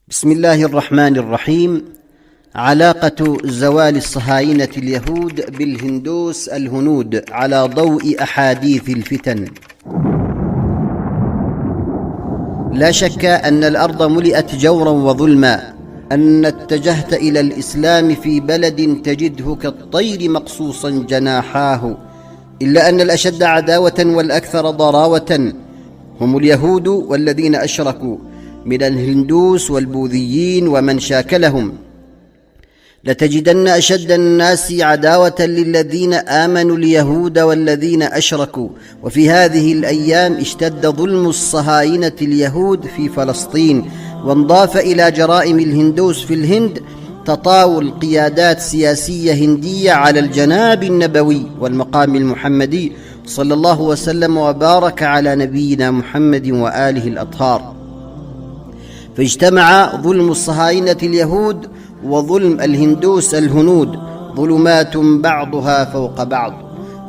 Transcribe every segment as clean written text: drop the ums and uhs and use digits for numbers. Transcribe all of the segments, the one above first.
بسم الله الرحمن الرحيم. علاقة زوال الصهاينة اليهود بالهندوس الهنود على ضوء أحاديث الفتن. لا شك أن الأرض ملئت جورا وظلما، أن اتجهت إلى الإسلام في بلد تجده كالطير مقصوصا جناحاه، إلا أن الأشد عداوة والأكثر ضراوة هم اليهود والذين أشركوا من الهندوس والبوذيين ومن شاكلهم. لتجدن أشد الناس عداوة للذين آمنوا اليهود والذين أشركوا. وفي هذه الأيام اشتد ظلم الصهاينة اليهود في فلسطين، وانضاف إلى جرائم الهندوس في الهند تطاول قيادات سياسية هندية على الجناب النبوي والمقام المحمدي صلى الله وسلم وبارك على نبينا محمد وآله الأطهار. فاجتمع ظلم الصهاينة اليهود وظلم الهندوس الهنود، ظلمات بعضها فوق بعض.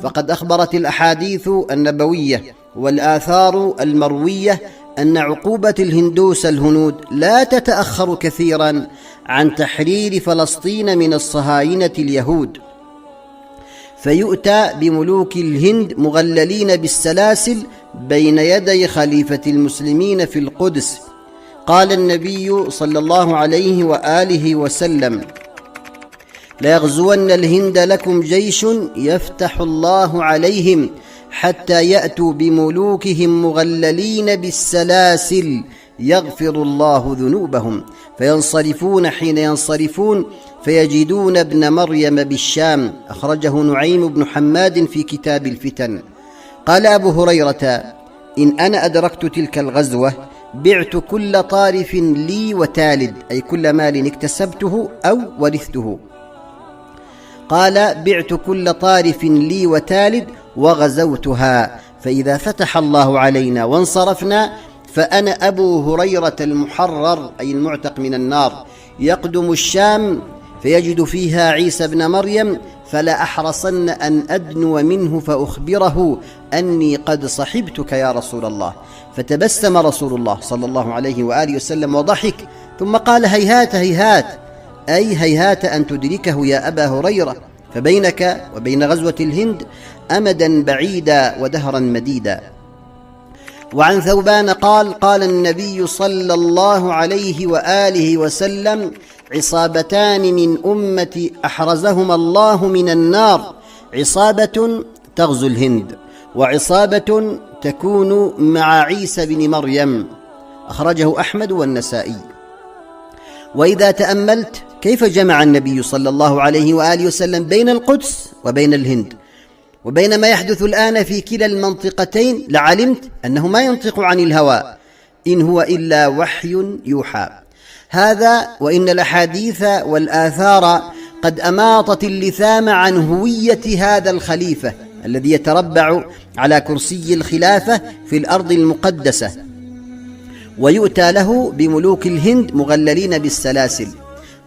فقد أخبرت الأحاديث النبوية والآثار المروية أن عقوبة الهندوس الهنود لا تتأخر كثيرا عن تحرير فلسطين من الصهاينة اليهود، فيؤتى بملوك الهند مغللين بالسلاسل بين يدي خليفة المسلمين في القدس. قال النبي صلى الله عليه وآله وسلم: ليغزون الهند لكم جيش يفتح الله عليهم حتى يأتوا بملوكهم مغللين بالسلاسل يغفر الله ذنوبهم، فينصرفون حين ينصرفون فيجدون ابن مريم بالشام. أخرجه نعيم بن حماد في كتاب الفتن. قال أبو هريرة: إن أنا أدركت تلك الغزوة بعت كل طارف لي وتالد، أي كل مال اكتسبته أو ورثته. قال: بعت كل طارف لي وتالد وغزوتها، فإذا فتح الله علينا وانصرفنا فأنا أبو هريرة المحرر، أي المعتق من النار، يقدم الشام فيجد فيها عيسى ابن مريم، فلا أحرصن أن أدنو منه فأخبره أني قد صحبتك يا رسول الله. فتبسم رسول الله صلى الله عليه وآله وسلم وضحك، ثم قال: هيهات هيهات، أي هيهات أن تدركه يا أبا هريرة، فبينك وبين غزوة الهند أمدا بعيدا ودهرا مديدا. وعن ثوبان قال: قال النبي صلى الله عليه وآله وسلم: عصابتان من أمتي أحرزهما الله من النار، عصابة تغزو الهند، وعصابة تكون مع عيسى بن مريم. أخرجه أحمد والنسائي. وإذا تأملت كيف جمع النبي صلى الله عليه وآله وسلم بين القدس وبين الهند وبين ما يحدث الآن في كلا المنطقتين، لعلمت أنه ما ينطق عن الهوى، إن هو إلا وحي يوحى. هذا وإن الأحاديث والآثار قد أماطت اللثام عن هوية هذا الخليفة الذي يتربع على كرسي الخلافة في الأرض المقدسة، ويؤتى له بملوك الهند مغللين بالسلاسل.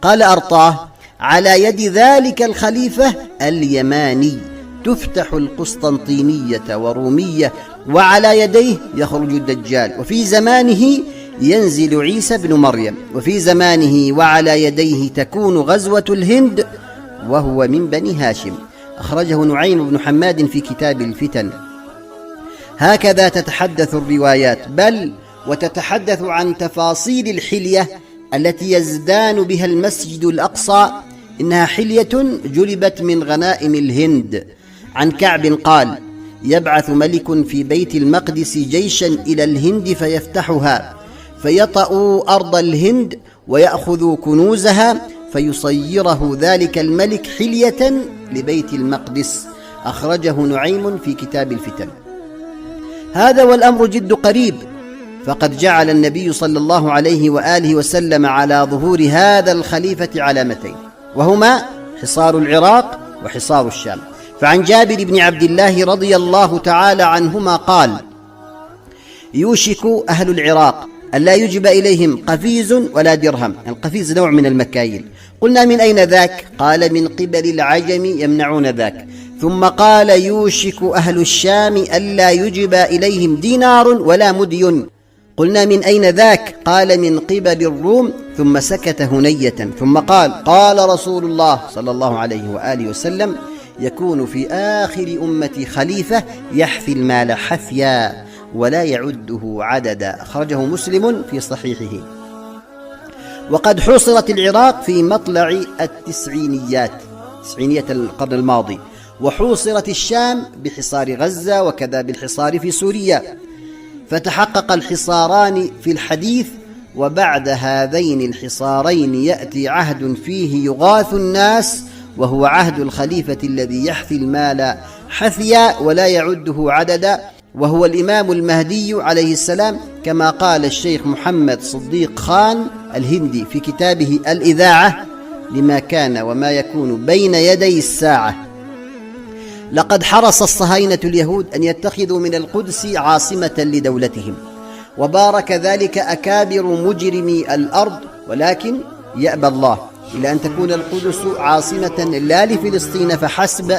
قال أرطاه: على يد ذلك الخليفة اليماني تفتح القسطنطينية ورومية، وعلى يديه يخرج الدجال، وفي زمانه ينزل عيسى بن مريم، وفي زمانه وعلى يديه تكون غزوة الهند وهو من بني هاشم. أخرجه نعيم بن حماد في كتاب الفتن. هكذا تتحدث الروايات، بل وتتحدث عن تفاصيل الحلية التي يزدان بها المسجد الأقصى، إنها حلية جلبت من غنائم الهند. عن كعب قال: يبعث ملك في بيت المقدس جيشا إلى الهند فيفتحها، فيطأوا أرض الهند ويأخذوا كنوزها، فيصيره ذلك الملك حلية لبيت المقدس. أخرجه نعيم في كتاب الفتن. هذا والأمر جد قريب، فقد جعل النبي صلى الله عليه وآله وسلم على ظهور هذا الخليفة علامتين، وهما حصار العراق وحصار الشام. فعن جابر بن عبد الله رضي الله تعالى عنهما قال: يوشك أهل العراق ألا يجب إليهم قفيز ولا درهم. القفيز نوع من المكاييل. قلنا: من أين ذاك؟ قال: من قبل العجم يمنعون ذاك. ثم قال: يوشك أهل الشام ألا يجب إليهم دينار ولا مدي. قلنا: من أين ذاك؟ قال: من قبل الروم. ثم سكت هنية ثم قال: قال رسول الله صلى الله عليه وآله وسلم: يكون في آخر أمتي خليفة يحثي المال حثيا ولا يعده عددا. أخرجه مسلم في صحيحه. وقد حوصرت العراق في مطلع تسعينية القرن الماضي، وحوصرت الشام بحصار غزة، وكذا بالحصار في سوريا، فتحقق الحصاران في الحديث. وبعد هذين الحصارين يأتي عهد فيه يغاث الناس، وهو عهد الخليفة الذي يحثي المال حثيا ولا يعده عددا، وهو الإمام المهدي عليه السلام، كما قال الشيخ محمد صديق خان الهندي في كتابه الإذاعة لما كان وما يكون بين يدي الساعة: لقد حرص الصهاينة اليهود أن يتخذوا من القدس عاصمة لدولتهم، وبارك ذلك أكابر مجرمي الأرض، ولكن يأبى الله إلا أن تكون القدس عاصمة لا لفلسطين فحسب،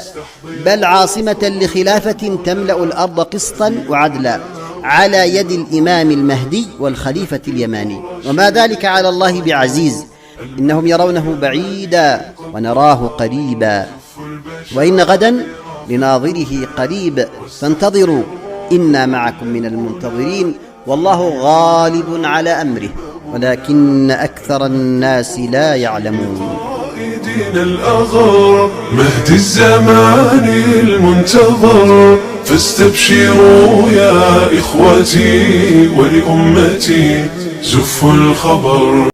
بل عاصمة لخلافة تملأ الأرض قسطا وعدلا على يد الإمام المهدي والخليفة اليماني، وما ذلك على الله بعزيز. إنهم يرونه بعيدا ونراه قريبا، وإن غدا لناظره قريب، فانتظروا إنا معكم من المنتظرين، والله غالب على أمره ولكن أكثر الناس لا يعلمون. الأغر مهدي الزمان المنتظر، فاستبشروا يا إخوتي ولأمتي زفوا الخبر.